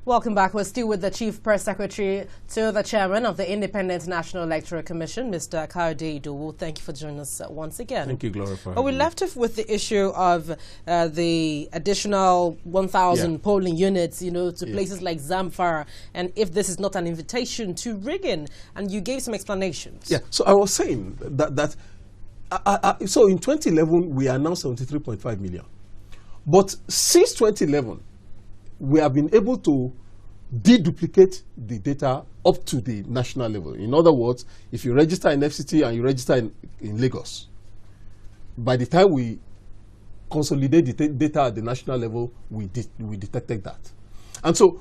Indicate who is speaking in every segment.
Speaker 1: Welcome back. We're still with the Chief Press Secretary to the Chairman of the Independent National Electoral Commission, Mr. Kayode Idowu. Thank you for joining us once again.
Speaker 2: Thank you, Gloria.
Speaker 1: But we left off with the issue of the additional 1,000 polling units, to places like Zamfara, and if this is not an invitation to rigging, and you gave some explanations.
Speaker 2: Yeah, so I was saying that so in 2011, we announced 73.5 million. But since 2011, we have been able to deduplicate the data up to the national level. In other words, if you register in FCT and you register in Lagos, by the time we consolidate the data at the national level, we detected that. And so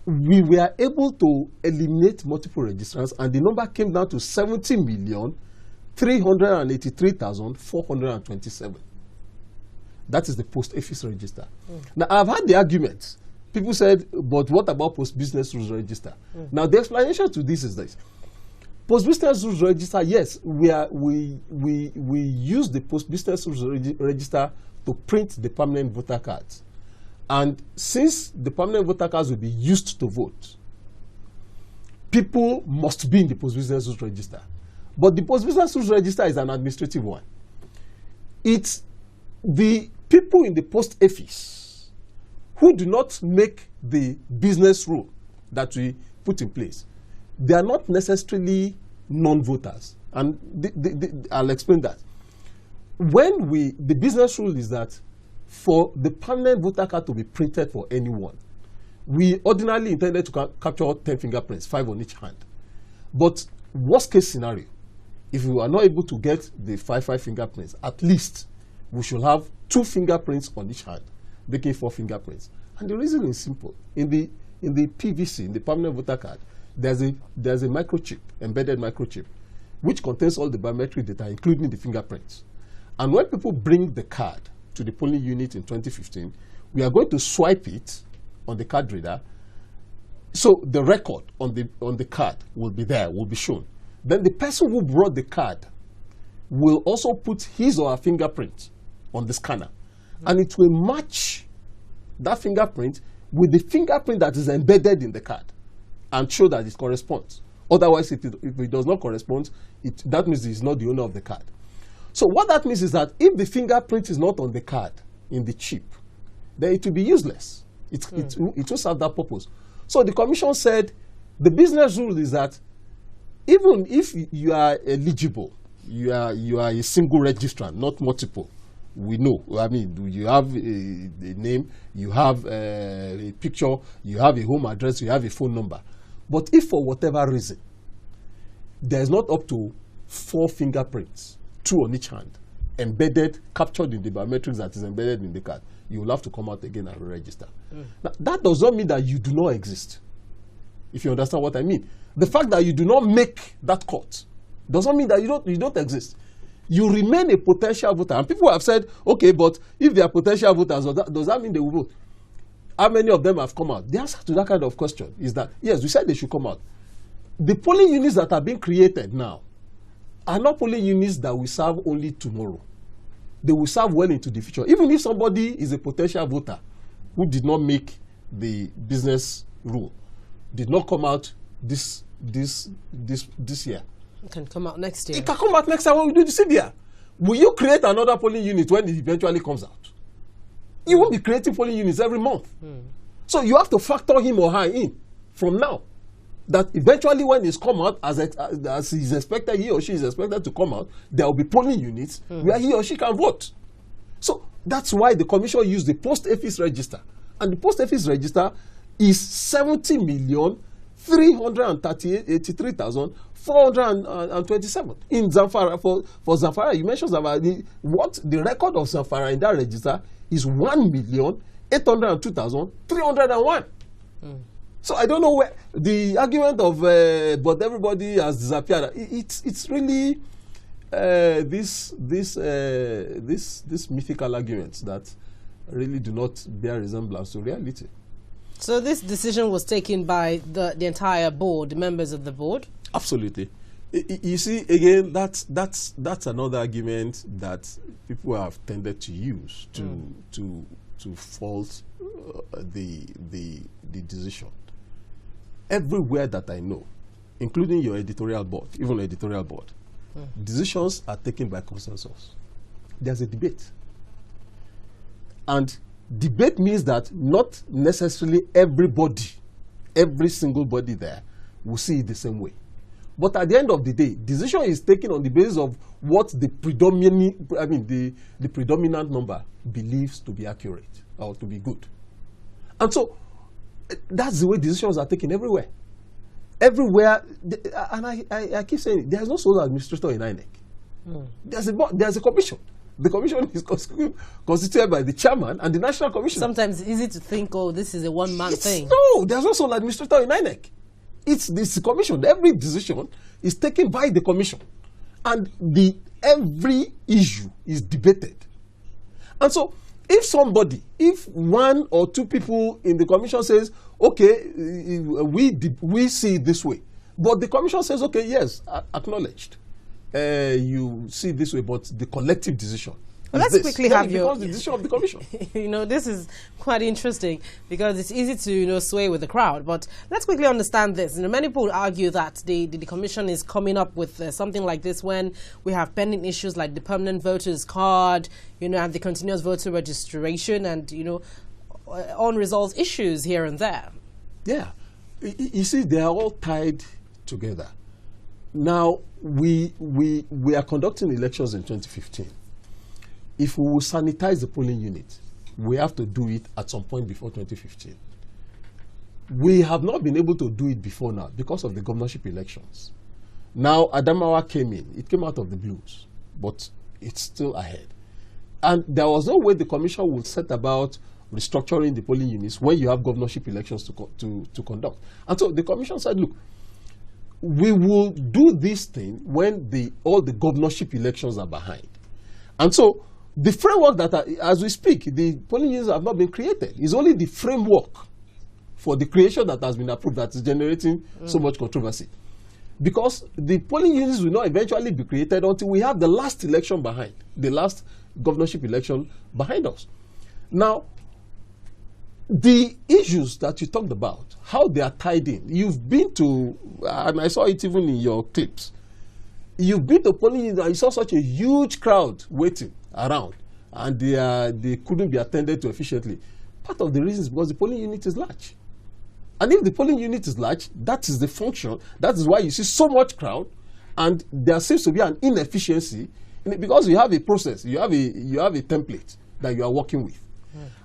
Speaker 2: we were able to eliminate multiple registrants, and the number came down to 70,383,427. That is the post-office register. Now, I've had the argument. People said, but what about post-business rules register? Now, the explanation to this is this. Post-business rules register, yes, we use the post-business rules register to print the permanent voter cards. And since the permanent voter cards will be used to vote, people must be in the post-business rules register. But the post-business rules register is an administrative one. It's the people in the post office who do not make the business rule that we put in place. They are not necessarily non-voters. And I'll explain that. The business rule is that for the permanent voter card to be printed for anyone, we ordinarily intended to capture 10 fingerprints, 5 on each hand. But worst case scenario, if we are not able to get the 5 fingerprints, at least we should have 2 fingerprints on each hand, making 4 fingerprints. And the reason is simple. In the PVC, in the permanent voter card, there's a microchip, embedded microchip, which contains all the biometric data, including the fingerprints. And when people bring the card to the polling unit in 2015, we are going to swipe it on the card reader. So the record on the card will be there, will be shown. Then the person who brought the card will also put his or her fingerprint on the scanner. And it will match that fingerprint with the fingerprint that is embedded in the card and show that it corresponds. Otherwise, if it does not correspond, that means it's not the owner of the card. So what that means is that if the fingerprint is not on the card, in the chip, then it will be useless. It will serve that purpose. So the commission said the business rule is that even if you are eligible, you are a single registrant, not multiple. We know. I mean, you have a name, you have a picture, you have a home address, you have a phone number. But if for whatever reason, there's not up to 4 fingerprints, 2 on each hand, embedded, captured in the biometrics that is embedded in the card, you will have to come out again and re-register. Now, that does not mean that you do not exist, if you understand what I mean. The fact that you do not make that cut does not mean that you don't exist. You remain a potential voter. And people have said, okay, but if they are potential voters, does that mean they will vote? How many of them have come out? The answer to that kind of question is that, yes, we said they should come out. The polling units that are being created now are not polling units that will serve only tomorrow. They will serve well into the future. Even if somebody is a potential voter who did not make the business rule, did not come out this year.
Speaker 1: It can come out next year.
Speaker 2: It can come out next year when we do the CBR. Will you create another polling unit when it eventually comes out? You won't be creating polling units every month. So you have to factor him or her in from now. That eventually when it's come out, as he's expected, he or she is expected to come out, there will be polling units where he or she can vote. So that's why the commission used the post-office register. And the post-office register is 70,383,427 in Zamfara. For Zamfara, you mentioned Zamfara. The record of Zamfara in that register is 1,802,301. So I don't know where the argument of but everybody has disappeared. It's really this mythical arguments that really do not bear resemblance to reality.
Speaker 1: So this decision was taken by the entire board, the members of the board?
Speaker 2: Absolutely. You see, again, that's another argument that people have tended to use to fault the decision, everywhere that I know, including your editorial board, even editorial board, decisions are taken by consensus. There's a debate. And debate means that not necessarily everybody, every single body there, will see it the same way. But at the end of the day, decision is taken on the basis of what the predominant number believes to be accurate or to be good. And so that's the way decisions are taken everywhere. Everywhere, and I keep saying, there's no sole administrator in INEC. There's a commission. The commission is constituted by the chairman and the national commission.
Speaker 1: Sometimes it's easy to think, oh, this is a one-man thing.
Speaker 2: No, there's no sole administrator in INEC. It's this commission. Every decision is taken by the commission. And every issue is debated. And so, if one or two people in the commission says, okay, we see it this way, but the commission says, okay, yes, acknowledged. You see it this way, but the collective decision.
Speaker 1: Well, let's quickly have your...
Speaker 2: the decision of the commission.
Speaker 1: This is quite interesting because it's easy to, sway with the crowd. But let's quickly understand this. Many people argue that the commission is coming up with something like this when we have pending issues like the permanent voters card, and the continuous voter registration and, unresolved issues here and there. Yeah.
Speaker 2: You see, they are all tied together. Now, we are conducting elections in 2015. If we will sanitize the polling unit, we have to do it at some point before 2015. We have not been able to do it before now because of the governorship elections. Now, Adamawa came in. It came out of the blues, but it's still ahead. And there was no way the commission would set about restructuring the polling units when you have governorship elections to conduct. And so the commission said, look, we will do this thing when all the governorship elections are behind. And so the framework as we speak, the polling units have not been created. It's only the framework for the creation that has been approved that is generating so much controversy. Because the polling units will not eventually be created until we have the last election behind, the last governorship election behind us. Now, the issues that you talked about, how they are tied in, you've been to, and I saw it even in your clips, you've been to polling units and you saw such a huge crowd waiting around and they couldn't be attended to efficiently. Part of the reason is because the polling unit is large. And if the polling unit is large, that is the function. That is why you see so much crowd and there seems to be an inefficiency in it because you have a process, you have a template that you are working with.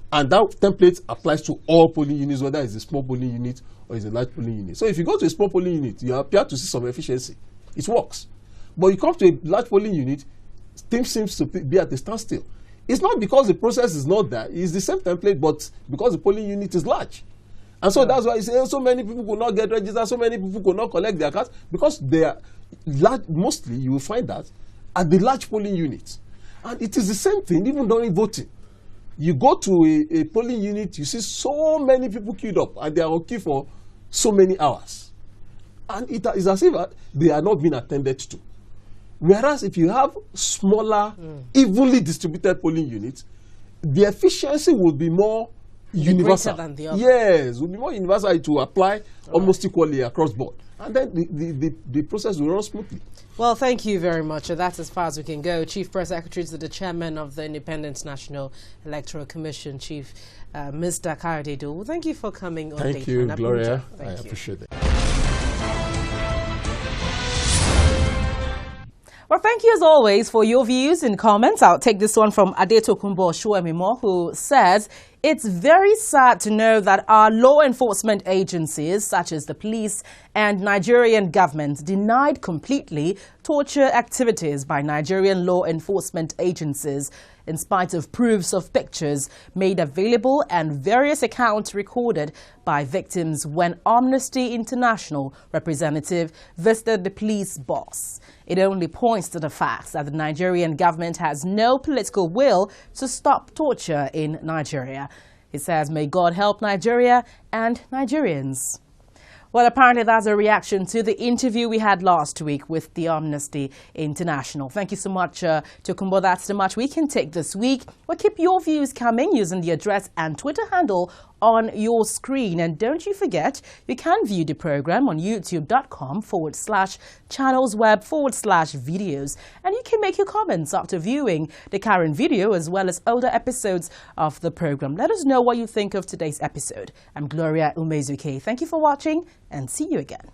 Speaker 2: And that template applies to all polling units, whether it's a small polling unit or it's a large polling unit. So if you go to a small polling unit, you appear to see some efficiency. It works. But you come to a large polling unit, things seems to be at a standstill. It's not because the process is not there. It's the same template, but because the polling unit is large. And so that's why you say so many people could not get registered, so many people could not collect their cards, because they are large. Mostly you will find that at the large polling units. And it is the same thing even during voting. You go to a polling unit, you see so many people queued up, and they are on queue for so many hours. And it is as if they are not being attended to. Whereas if you have smaller, evenly distributed polling units, the efficiency will be more universal.
Speaker 1: Than the other.
Speaker 2: Yes, will be more universal to apply almost equally across board. And then the process will run smoothly.
Speaker 1: Well, thank you very much. That's as far as we can go. Chief Press Secretary to the Chairman of the Independent National Electoral Commission, Chief Mr. Kayode Dowu. Thank you for coming on Dateline Abuja.
Speaker 2: Thank you, Gloria. I appreciate it.
Speaker 1: Well, thank you as always for your views and comments. I'll take this one from Adetokunbo Shuemimo, who says, it's very sad to know that our law enforcement agencies, such as the police and Nigerian government, denied completely torture activities by Nigerian law enforcement agencies, in spite of proofs of pictures made available and various accounts recorded by victims when Amnesty International representative visited the police boss. It only points to the fact that the Nigerian government has no political will to stop torture in Nigeria. He says, may God help Nigeria and Nigerians.
Speaker 3: Well, apparently that's a reaction to the interview we had last week with the Amnesty International. Thank you so much, Tokumbo. That's the much we can take this week. Well, keep your views coming using the address and Twitter handle on your screen. And don't you forget, you can view the program on youtube.com/channelsweb/videos. And you can make your comments after viewing the current video as well as older episodes of the program. Let us know what you think of today's episode. I'm Gloria Umezuke. Thank you for watching and see you again.